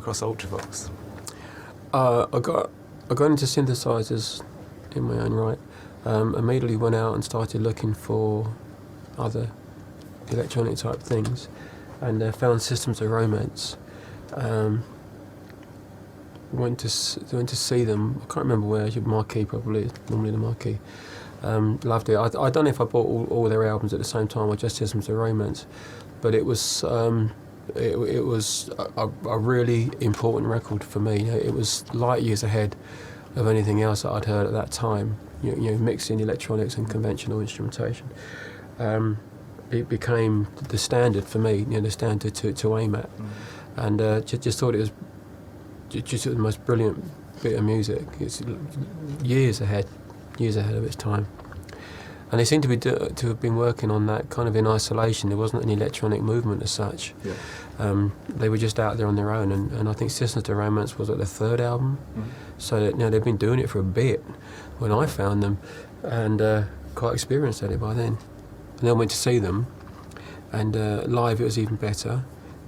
across Ultravox? I got into synthesizers in my own right. Immediately went out and started looking for other electronic type things, and found Systems of Romance. Went to see them. I can't remember where. Marquee, probably. Normally the Marquee. Loved it. I don't know if I bought all their albums at the same time or just Systems of Romance, but it was it was a really important record for me. It was light years ahead of anything else that I'd heard at that time. You know, mixing electronics and conventional instrumentation. It became the standard for me. The standard to aim at, and just thought it was just the most brilliant bit of music. It's years ahead of its time. And they seem to have been working on that kind of in isolation. There wasn't an electronic movement as such. Yeah. They were just out there on their own, and I think Systems of Romance was like their third album. So that, they've been doing it for a bit when I found them, and quite experienced at it by then. And then I went to see them, and live it was even better.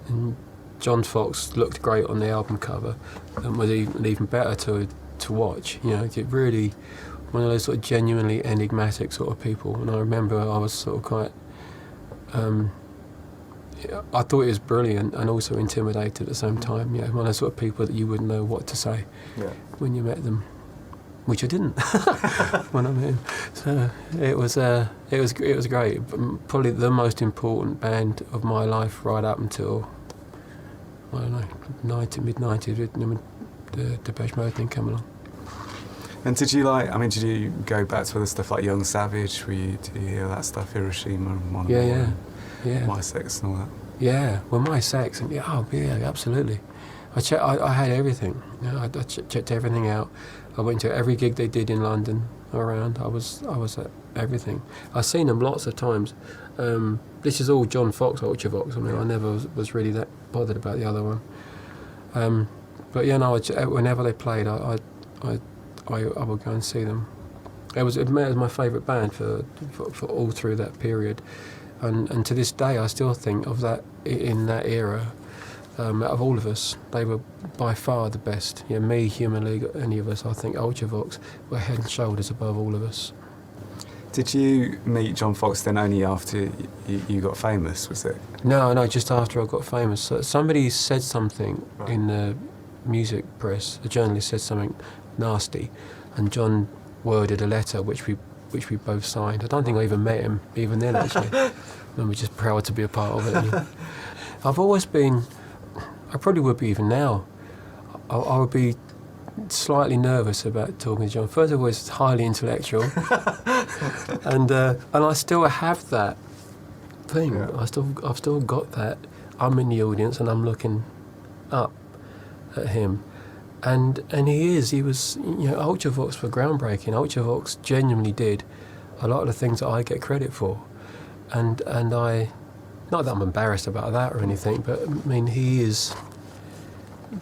And John Foxx looked great on the album cover, and was even better to watch. It really, one of those sort of genuinely enigmatic sort of people. And I remember I was sort of quite, I thought it was brilliant and also intimidated at the same time. One of those sort of people that you wouldn't know what to say when you met them, which I didn't when I met him. So it was great. Probably the most important band of my life right up until, I don't know, mid-90s, when the Depeche Mode thing came along. And did you go back to other stuff like Young Savage? Did you hear that stuff, Hiroshima and Monomore? Yeah. My Sex and all that? Yeah, well, My Sex, and absolutely. I had everything. I checked everything out. I went to every gig they did in London around. I was at everything. I've seen them lots of times. This is all John Foxx, Ultravox. I never was really that bothered about the other one. But whenever they played, I would go and see them. It was my favourite band for all through that period, and to this day I still think of that in that era. Out of all of us, they were by far the best. Me, Human League, any of us. I think Ultravox were head and shoulders above all of us. Did you meet John Foxx then only after you got famous, was it? No, just after I got famous. So somebody said something in the music press. A journalist said something nasty, and John worded a letter which we both signed. I don't think I even met him even then, actually. And we're just proud to be a part of it. I've always been, I probably would be even now, I would be slightly nervous about talking to John. First of all, he's highly intellectual, and I still have that thing. Yeah. I've still got that. I'm in the audience and I'm looking up at him. And he was, Ultravox were groundbreaking. Ultravox genuinely did a lot of the things that I get credit for. And I, not that I'm embarrassed about that or anything, but he is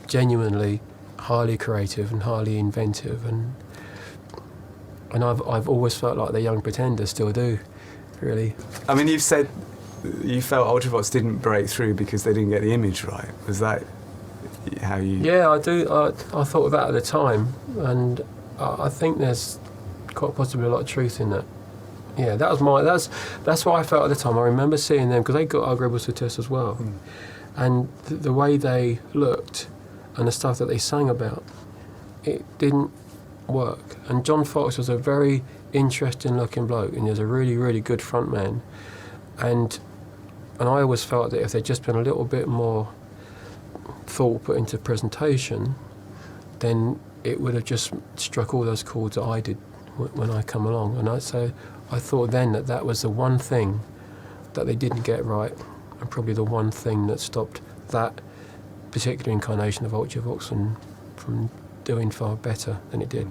genuinely highly creative and highly inventive, and I've always felt like the Young Pretenders still do, really. You've said you felt Ultravox didn't break through because they didn't get the image right. Was that how you? Yeah, I do. I thought of that at the time, and I think there's quite possibly a lot of truth in that. Yeah, that's what I felt at the time. I remember seeing them because they got our Rebel Test as well, and the way they looked and the stuff that they sang about, it didn't work. And John Foxx was a very interesting looking bloke, and he was a really, really good front man. And I always felt that if there'd just been a little bit more thought put into presentation, then it would have just struck all those chords that I did when I come along. And I thought then that was the one thing that they didn't get right, and probably the one thing that stopped that particular incarnation of Ultravox from doing far better than it did.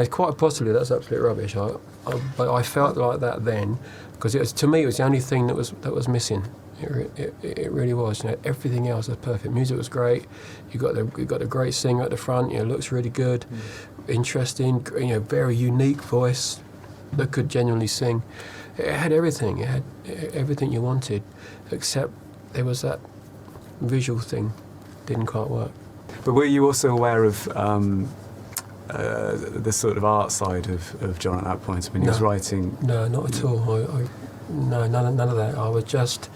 Quite possibly that's absolute rubbish. But I felt like that then, because to me it was the only thing that was missing. It really was. Everything else was perfect. Music was great. You got a great singer at the front. Looks really good, interesting. Very unique voice that could genuinely sing. It had everything. It had everything you wanted, except there was that visual thing didn't quite work. But were you also aware of the sort of art side of John at that point? I mean, he was writing... No, not at all. No, none of that. I was just...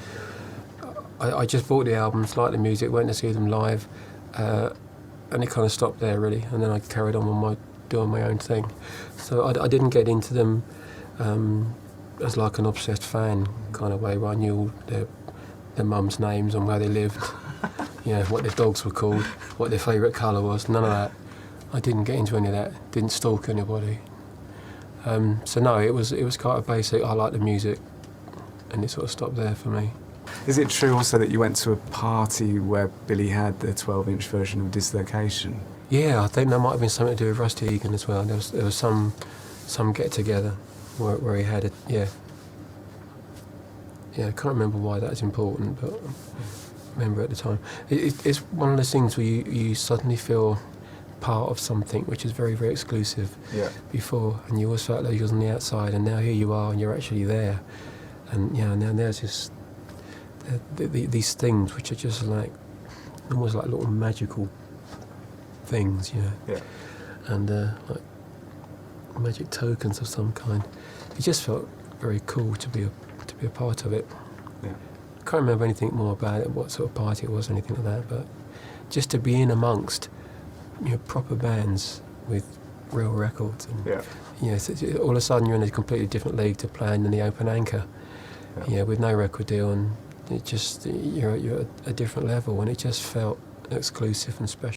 I just bought the albums, liked the music, went to see them live, and it kind of stopped there, really. And then I carried on doing my own thing. So I didn't get into them as like an obsessed fan kind of way, where I knew all their mums' names and where they lived, what their dogs were called, what their favourite colour was, none of that. I didn't get into any of that, didn't stalk anybody. So no, it was kind of basic. I liked the music, and it sort of stopped there for me. Is it true also that you went to a party where Billy had the 12-inch version of Dislocation? Yeah, I think that might have been something to do with Rusty Egan as well. There was some get-together where he had it, yeah. Yeah, I can't remember why that is important, but I remember at the time. It's one of those things where you suddenly feel part of something which is very, very exclusive before, and you always felt like you was on the outside, and now here you are and you're actually there. And now there's just these things which are just like, almost like little magical things, Yeah. And like magic tokens of some kind. It just felt very cool to be a part of it. Yeah. I can't remember anything more about it, what sort of party it was, anything like that, but just to be in amongst proper bands with real records, and so all of a sudden you're in a completely different league to playing in the open anchor, with no record deal, and it just you're at a different level, and it just felt exclusive and special.